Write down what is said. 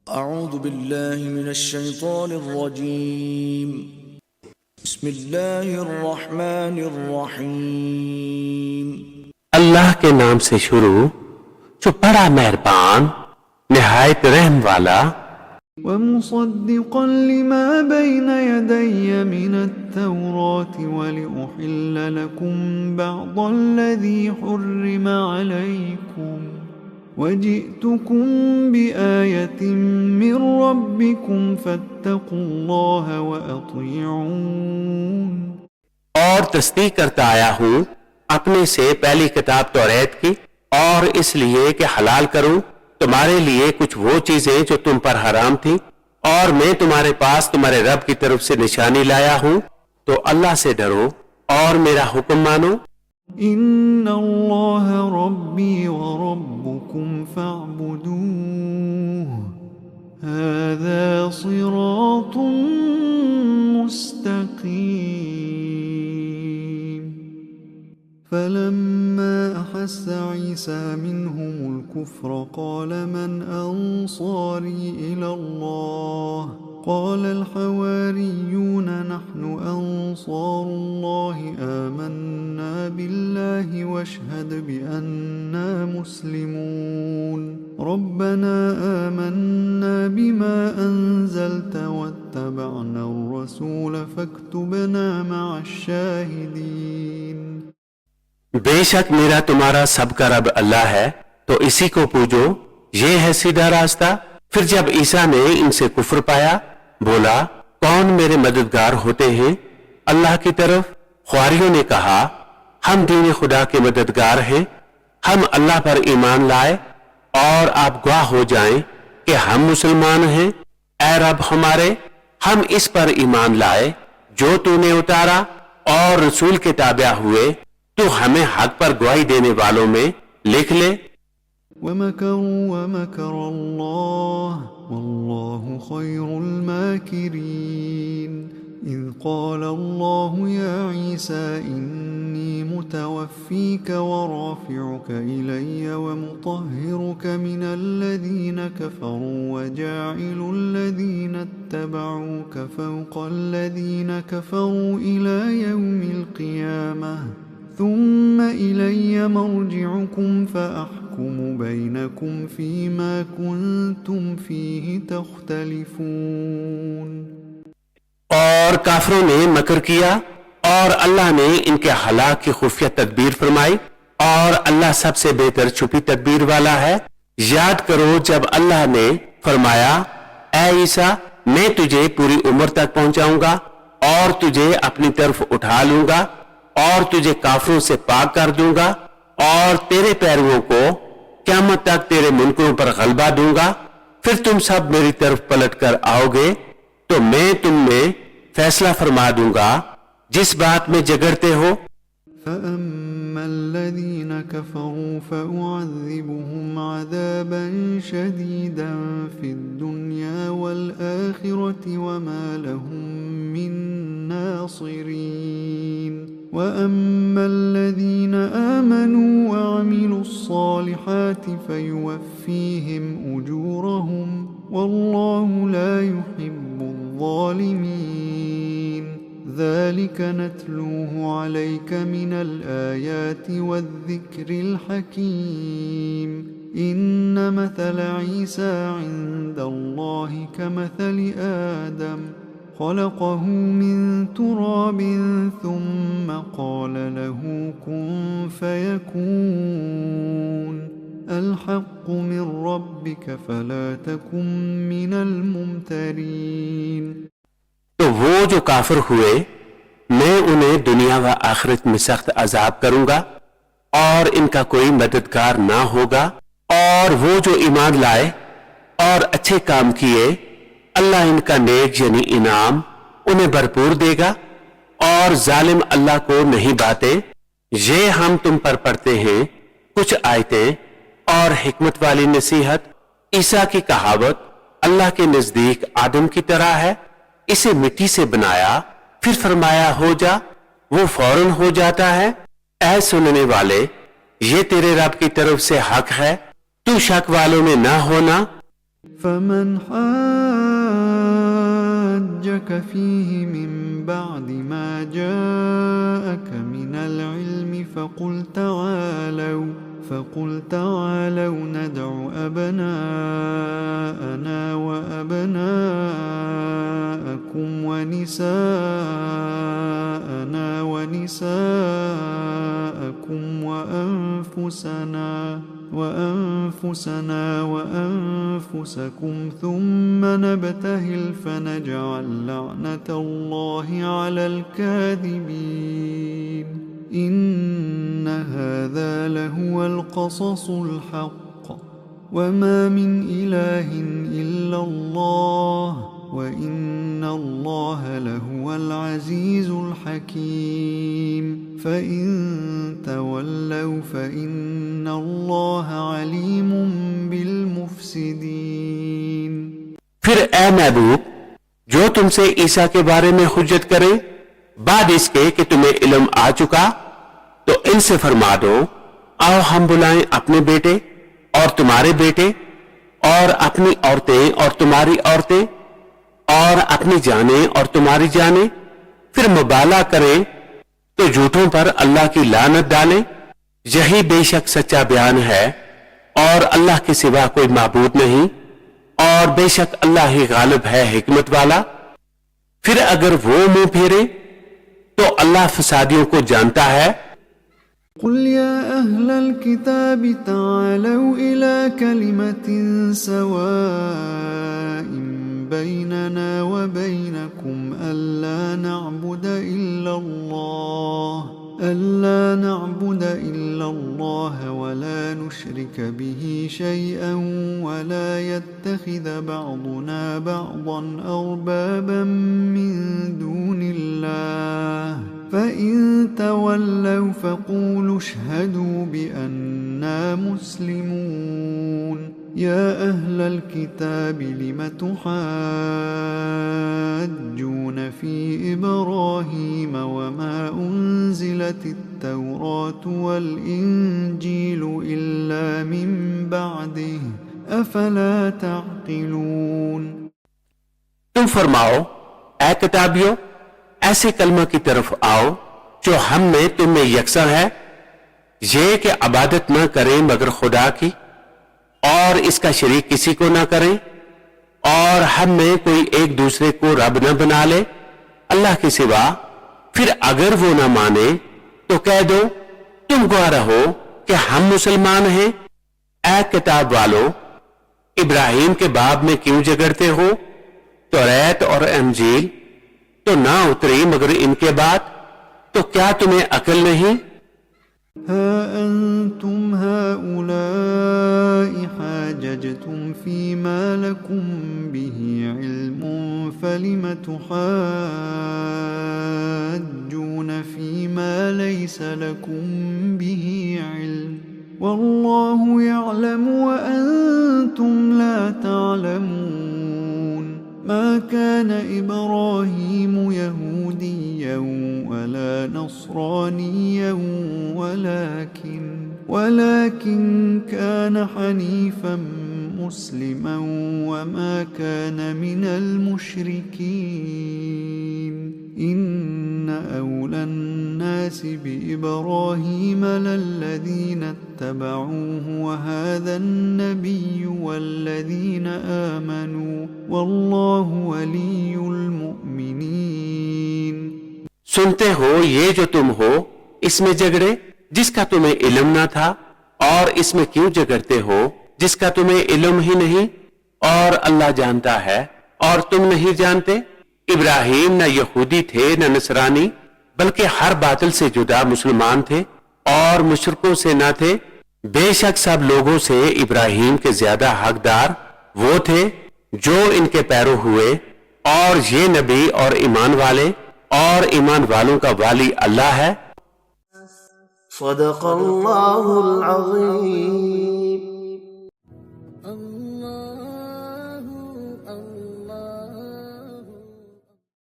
أعوذ بالله من الشيطان الرجيم بسم الله الرحمن الرحيم अल्लाह के नाम से शुरू जो बड़ा मेहरबान निहायत रहम वाला। ومصدقا لما بين يدي من التوراة ولأحل لكم بعض الذي حرم عليكم وجئتكم بآية من ربكم فاتقوا الله وأطيعون। और तस्दीक करता आया हूँ अपने से पहली किताब तौरात की, और इसलिए कि हलाल करूं तुम्हारे लिए कुछ वो चीजें जो तुम पर हराम थी, और मैं तुम्हारे पास तुम्हारे रब की तरफ से निशानी लाया हूँ, तो अल्लाह से डरो और मेरा हुक्म मानो। إن الله ربي وربكم فاعبدوه هذا صراط مستقيم فلما أحس عيسى منهم الكفر قال من أنصاري إلى الله قال الحواريون نحن أنصار الله آمنا بالله واشهد بأننا مسلمون ربنا آمنا بما أنزلت واتبعنا الرسول فاكتبنا مع الشاهدين। बेशक मेरा तुम्हारा सबका रब अल्लाह है, तो इसी को पूजो, ये है सीधा रास्ता। फिर जब ईसा ने इनसे कुफ्र पाया, बोला कौन मेरे मददगार होते हैं अल्लाह की तरफ। ख्वारियों ने कहा हम दीन खुदा के मददगार हैं, हम अल्लाह पर ईमान लाए और आप गवाह हो जाएं कि हम मुसलमान हैं। ऐ रब हमारे, हम इस पर ईमान लाए जो तूने उतारा और रसूल के ताबिया हुए, तो हमें हक पर गवाही देने वालों में लिख ले। ومكروا ومكر الله والله خير الماكرين إذ قال الله يا عيسى إني متوفيك ورافعك إلي ومطهرك من الذين كفروا وجاعل الذين اتبعوك فوق الذين كفروا إلى يوم القيامة ثم إلي مرجعكم فأحكم بينكم فيما كنتم فيه تختلفون। और काफरों ने मकर किया और अल्लाह ने इनके हलाक की खुफिया तदबीर फरमाई, और अल्लाह सबसे बेहतर छुपी तदबीर वाला है। याद करो जब अल्लाह ने फरमाया ऐ ईसा, मैं तुझे पूरी उम्र तक पहुंचाऊंगा और तुझे अपनी तरफ उठा लूंगा और तुझे काफरों से पाक कर दूंगा और तेरे पैरों को क़यामत तक तेरे मुनकरों पर गलबा दूंगा। फिर तुम सब मेरी तरफ पलट कर आओगे तो मैं तुम में फैसला फरमा दूंगा जिस बात में झगड़ते हो। فأما الذين كفروا فأعذبهم عذابا شديدا في الدنيا والآخرة وما لهم من ناصرين وأما الذين آمنوا وعملوا الصالحات فيوفيهم أجورهم والله لا يحب الظالمين ذلك نتلوه عليك من الآيات والذكر الحكيم إن مثل عيسى عند الله كمثل آدم خلقه من تراب ثم قال له كن فيكون الحق من ربك فلا تكن من الممترين। तो वो जो काफिर हुए मैं उन्हें दुनिया व आखिरत में सख्त अजाब करूंगा और इनका कोई मददगार ना होगा, और वो जो ईमान लाए और अच्छे काम किए अल्लाह इनका नेक यानी इनाम उन्हें भरपूर देगा, और जालिम अल्लाह को नहीं बाते। ये हम तुम पर पढ़ते हैं कुछ आयतें और हिकमत वाली नसीहत। ईसा की कहावत अल्लाह के नजदीक आदम की तरह है, इसे मिट्टी से बनाया फिर फरमाया हो जा, वो फौरन हो जाता है। ऐ सुनने वाले, ये तेरे रब की तरफ से हक है, तू शक वालों में ना होना। فمن حاجك فيه من بعد ما جاءك من العلم فقل تعالوا ندع أبناءنا وأبناءكم ونساءنا ونساءكم وأنفسكم ثم نبتهل فنجعل لعنة الله على الكاذبين إن هذا لهو القصص الحق وما من إله إلا الله وإن الله لهو العزيز الحكيم فإن تولوا فإن الله عليم بالمفسدين फिर ए महबूब जो तुमसे ईसा के बारे में हुज्जत करे बाद इसके कि तुम्हें इल्म आ चुका तो इनसे फरमा दो आओ हम बुलाएं अपने बेटे और तुम्हारे बेटे और अपनी औरतें और तुम्हारी औरतें और अपनी जानें और तुम्हारी जानें फिर मुबाला करें तो झूठों पर अल्लाह की लानत डालें यही बेशक सच्चा बयान है और अल्लाह के सिवा कोई माबूद नहीं और बेशक अल्लाह ही गालिब है हिकमत वाला फिर अगर वो मुंह फेरे तो अल्लाह फसादियों को जानता है قل يا أهل الكتاب تعالوا إلى كلمة سواء بيننا وبينكم ألا نعبد إلا الله ولا نشرك به شيئا ولا يتخذ بعضنا بعضا أربابا من دون الله فإن تولوا فقولوا اشهدوا بأننا مسلمون يا أهل الكتاب لم تحاجون في إبراهيم وما أنزلت التوراة والإنجيل إلا من بعده أفلا تعقلون तुम फरमाओ ऐ किताबियों ऐसे कलमा की तरफ आओ जो हम में तुम में यकसा है ये कि इबादत न करें मगर खुदा की और इसका शरीक किसी को ना करें और हम में कोई एक दूसरे को रब न बना ले अल्लाह के सिवा फिर अगर वो ना माने तो कह दो तुम गवाह रहो कि हम मुसलमान हैं ऐ किताब वालों इब्राहिम के बाब में क्यों झगड़ते हो तौरात और इंजील तो ना उतरी मगर इनके बाद तो क्या तुम्हें अकल नहीं ها أنتم هؤلاء حاججتم فيما لكم به علم فلم تحاجون فيما ليس لكم به علم والله يعلم وأنتم لا تعلمون ما كان إبراهيم يهوديا ولا نصرانيا ولكن كان حنيفا مسلما وما كان من المشركين إن أولى الناس بإبراهيم للذين اتبعوه وهذا النبي والذين آمنوا والله ولي المؤمنين सुनते हो ये जो तुम हो इसमें झगड़े जिसका तुम्हें इल्म ना था और इसमें क्यों झगड़ते हो जिसका तुम्हें इल्म ही नहीं और अल्लाह जानता है और तुम नहीं जानते इब्राहिम न यहूदी थे न नसरानी बल्कि हर बातिल से जुदा मुसलमान थे और मुशरिकों से न थे बेशक सब लोगों से इब्राहिम के ज्यादा हकदार वो थे जो इनके पैरों हुए और ये नबी और ईमान वाले और ईमान वालों का वाली अल्लाह है सदक़ल्लाहुल अज़ीम।